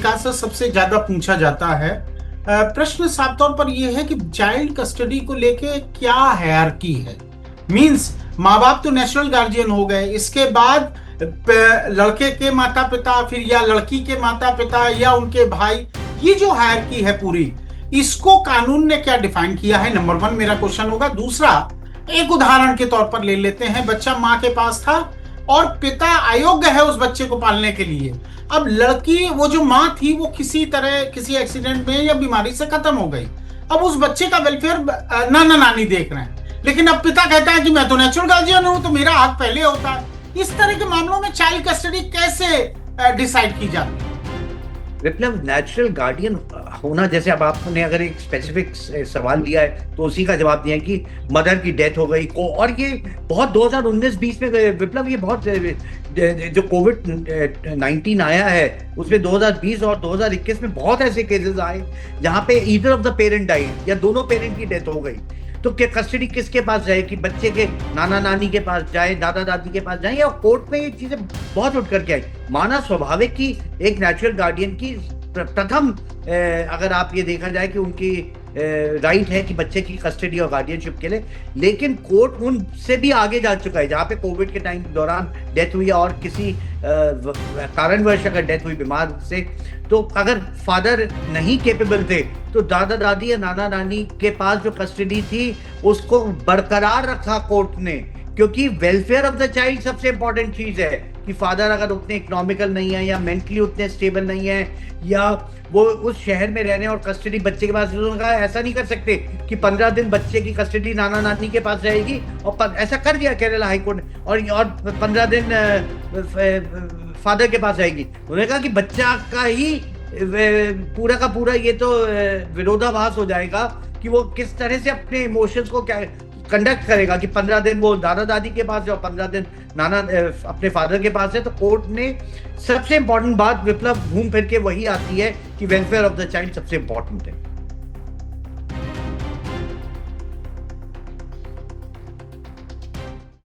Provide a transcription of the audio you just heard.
पत्रिका से सबसे ज्यादा पूछा जाता है। प्रश्न साफ तौर पर यह है कि चाइल्ड कस्टडी को लेके क्या हायरार्की है। मींस माँ बाप तो नेशनल गार्जियन हो गए, इसके बाद लड़के के माता पिता, फिर या लड़की के माता पिता या उनके भाई, ये जो हायरार्की है पूरी, इसको कानून ने क्या डिफाइन किया है, नंबर वन मेरा क्वेश्चन होगा। दूसरा, एक उदाहरण के तौर पर ले लेते हैं, बच्चा माँ के पास था और पिता अयोग्य है उस बच्चे को पालने के लिए। अब लड़की, वो जो माँ थी, वो किसी तरह किसी एक्सीडेंट में या बीमारी से खत्म हो गई। अब उस बच्चे का वेलफेयर नाना नानी देख रहे हैं, लेकिन अब पिता कहता है कि मैं तो नेचुरल गार्जियन हूं, तो मेरा हक पहले होता है। इस तरह के मामलों में चाइल्ड कस्टडी कैसे डिसाइड की जाती है? विप्लव, नेचुरल गार्डियन होना, जैसे अब आपने अगर एक स्पेसिफिक सवाल दिया है तो उसी का जवाब दिया है कि मदर की डेथ हो गई को, और ये बहुत 2019-20 में विप्लव, ये बहुत जो कोविड-19 आया है उसमें 2020 और 2021 में बहुत ऐसे केसेस आए जहां पे either of the parent died या दोनों पेरेंट की डेथ हो गई। तो क्या कस्टडी किसके पास जाए, कि बच्चे के नाना नानी के पास जाए, दादा दादी के पास जाए, या कोर्ट में ये चीजें बहुत उठ करके आई। माना स्वाभाविक कि एक नेचुरल गार्डियन की प्रथम अगर आप ये देखा जाए कि उनकी राइट है कि बच्चे की कस्टडी और गार्डियनशिप के लिए, लेकिन कोर्ट उनसे भी आगे जा चुका है। जहाँ पे कोविड के टाइम के दौरान डेथ हुई और किसी कारणवश अगर डेथ हुई बीमार से, तो अगर फादर नहीं केपेबल थे तो दादा दादी या नाना नानी के पास जो कस्टडी थी उसको बरकरार रखा कोर्ट ने, क्योंकि वेलफेयर ऑफ द चाइल्ड सबसे इंपॉर्टेंट चीज है। कि फादर अगर उतने इकोनॉमिकल नहीं है या मेंटली उतने स्टेबल नहीं है या वो उस शहर में रहने और कस्टडी बच्चे के पास, उन्होंने कहा ऐसा नहीं कर सकते कि 15 दिन बच्चे की कस्टडी नाना नानी के पास रहेगी, और ऐसा कर दिया केरला हाईकोर्ट ने, और 15 दिन फादर के पास रहेगी। उन्होंने कहा कि बच्चा का ही पूरा का पूरा ये तो विरोधाभास हो जाएगा कि वो किस तरह से अपने इमोशंस को क्या कंडक्ट करेगा, कि 15 दिन वो दादा दादी के पास है और 15 दिन नाना अपने फादर के पास है। तो कोर्ट ने सबसे इंपॉर्टेंट बात, विप्लव, घूम फिर के वही आती है कि वेलफेयर ऑफ द चाइल्ड सबसे इंपॉर्टेंट है।